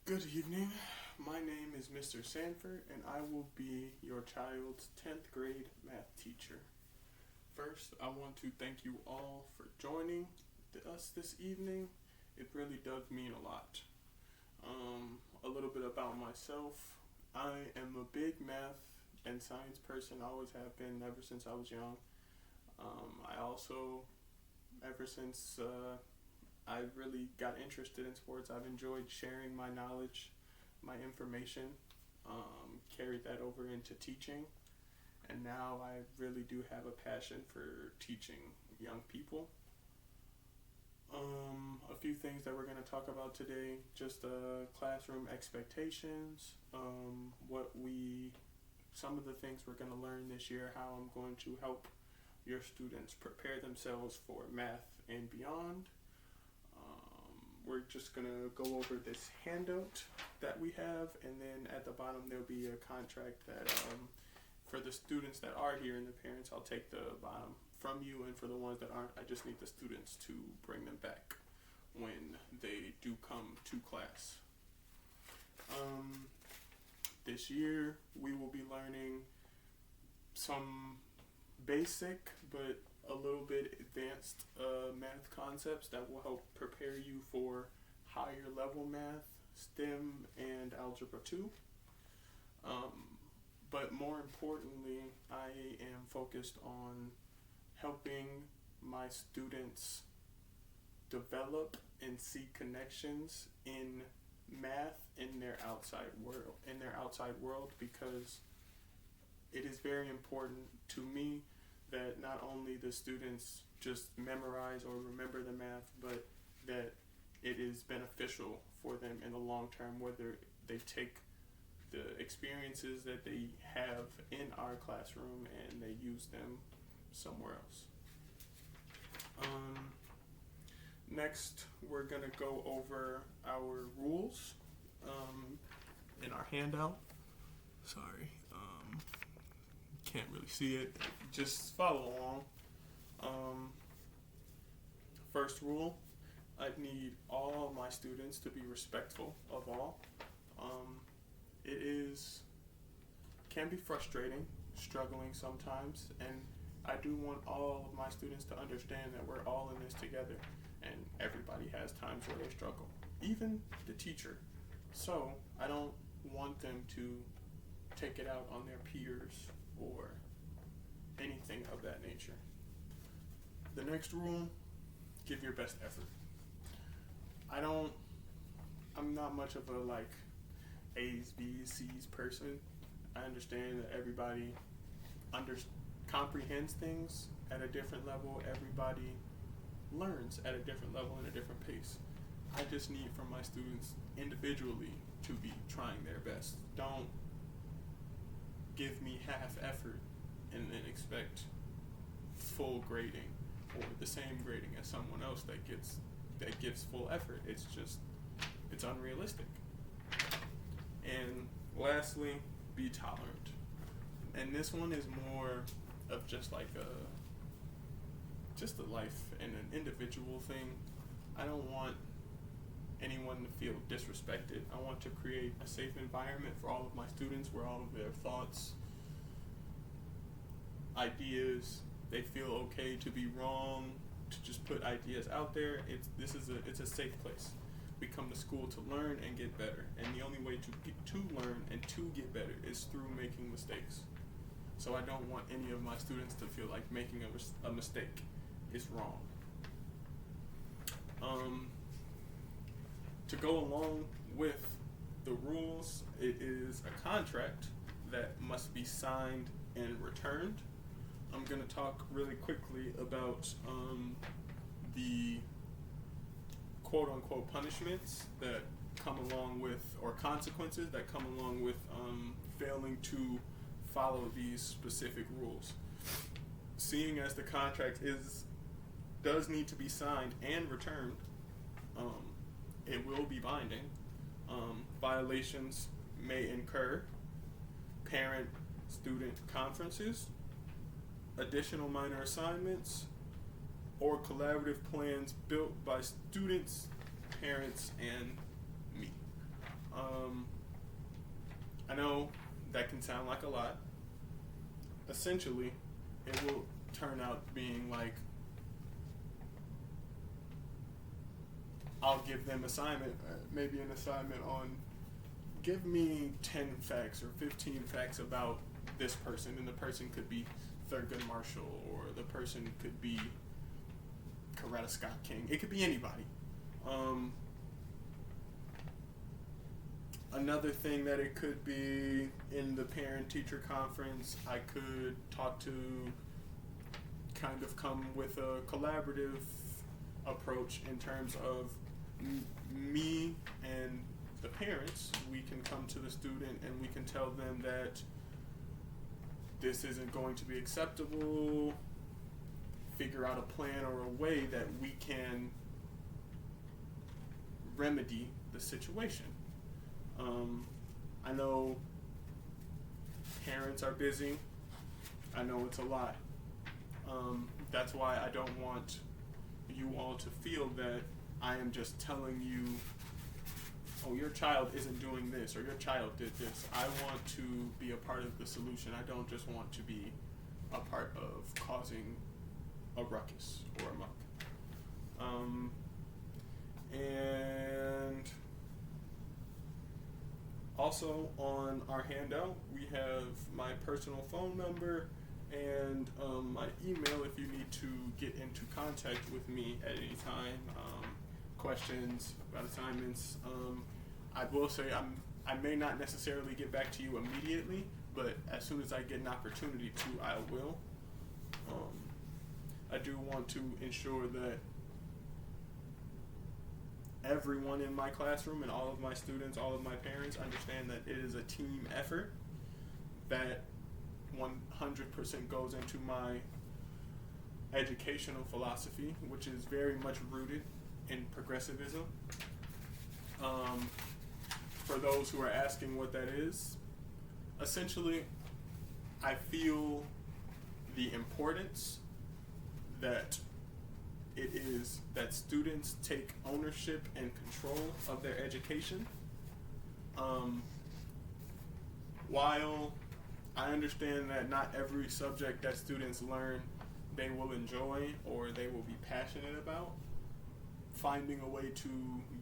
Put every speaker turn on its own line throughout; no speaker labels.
Good evening. My name is Mr. Sanford, and I will be your child's 10th grade math teacher. First, I want to thank you all for joining us this evening. It really does mean a lot. A little bit about myself. I am a big math and science person, always have been ever since I was young. I also, ever since I really got interested in sports, I've enjoyed sharing my knowledge, my information, carried that over into teaching, and now I really do have a passion for teaching young people. A few things that we're going to talk about today, just classroom expectations, some of the things we're going to learn this year, how I'm going to help your students prepare themselves for math and beyond. We're just going to go over this handout that we have, and then at the bottom there'll be a contract that for the students that are here and the parents, I'll take the bottom from you, and for the ones that aren't, I just need the students to bring them back when they do come to class. This year we will be learning some basic but a little bit advanced math concepts that will help prepare you for higher level math, STEM, and Algebra 2. But more importantly, I am focused on helping my students develop and see connections in math in their outside world, because it is very important to me that not only the students just memorize or remember the math, but that it is beneficial for them in the long term, whether they take the experiences that they have in our classroom and they use them somewhere else. Next, we're going to go over our rules in our handout. Sorry. Can't really see it. Just follow along. First rule, I need all my students to be respectful of all. It can be frustrating, struggling sometimes, and I do want all of my students to understand that we're all in this together, and everybody has times where they struggle, even the teacher. So I don't want them to take it out on their peers or anything of that nature. The next rule, give your best effort. I'm not much of a A's, B's, C's person. I understand that everybody comprehends things at a different level. Everybody learns at a different level and a different pace. I just need from my students individually to be trying their best. Don't give me half effort and then expect full grading or the same grading as someone else that gives full effort. It's unrealistic. And lastly, be tolerant. And this one is more of just a life and an individual thing. I don't want anyone to feel disrespected. I want to create a safe environment for all of my students where all of their thoughts, ideas, they feel okay to be wrong, to just put ideas out there. It's a safe place. We come to school to learn and get better, and the only way to learn and to get better is through making mistakes. So I don't want any of my students to feel like making a mistake is wrong. To go along with the rules, it is a contract that must be signed and returned. I'm going to talk really quickly about the quote-unquote punishments that come along with, or consequences that come along with failing to follow these specific rules. Seeing as the contract does need to be signed and returned, it will be binding. Violations may incur parent-student conferences, additional minor assignments, or collaborative plans built by students, parents, and me. can sound like a lot. Essentially, it will turn out being like, I'll give them maybe an assignment on, give me 10 facts or 15 facts about this person, and the person could be Thurgood Marshall, or the person could be Coretta Scott King. It could be anybody. Another thing that it could be, in the parent-teacher conference, I could talk to, kind of come with a collaborative approach in terms of me and the parents. We can come to the student and we can tell them that this isn't going to be acceptable, figure out a plan or a way that we can remedy the situation. I know parents are busy. I know it's a lot. That's why I don't want you all to feel that I am just telling you, oh, your child isn't doing this, or your child did this. I want to be a part of the solution. I don't just want to be a part of causing a ruckus or a muck. And also on our handout, we have my personal phone number and my email if you need to get into contact with me at any time. Questions about assignments. I will say I may not necessarily get back to you immediately, but as soon as I get an opportunity to, I will. I do want to ensure that everyone in my classroom and all of my students, all of my parents understand that it is a team effort, that 100% goes into my educational philosophy, which is very much rooted in progressivism. For those who are asking what that is, essentially, I feel the importance that it is that students take ownership and control of their education. While I understand that not every subject that students learn they will enjoy or they will be passionate about, finding a way to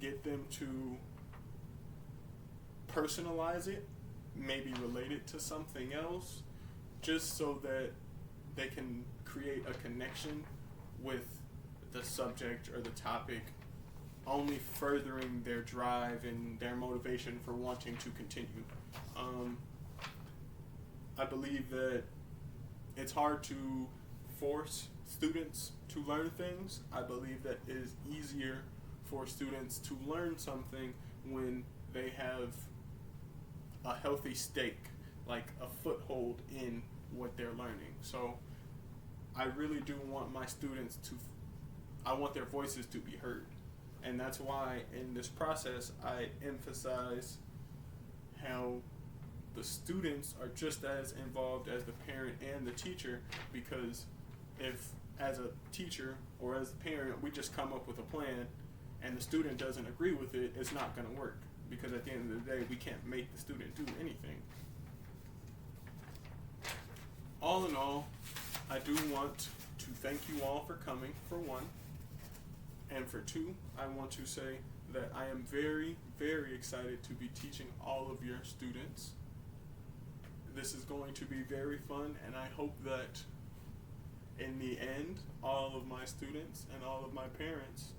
get them to personalize it, maybe relate it to something else, just so that they can create a connection with the subject or the topic, only furthering their drive and their motivation for wanting to continue. I believe that it's hard to force students to learn things. I believe that it is easier for students to learn something when they have a healthy stake, like a foothold in what they're learning. So I really do want my students I want their voices to be heard. And that's why in this process I emphasize how the students are just as involved as the parent and the teacher, because if as a teacher or as a parent we just come up with a plan and the student doesn't agree with it, it's not going to work, because at the end of the day we can't make the student do anything. All in all, I do want to thank you all for coming, for one. And for two, I want to say that I am very, very excited to be teaching all of your students. This is going to be very fun, and I hope that in the end, all of my students and all of my parents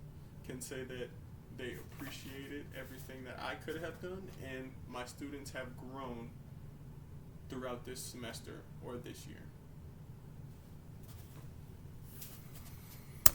can say that they appreciated everything that I could have done, and my students have grown throughout this semester or this year.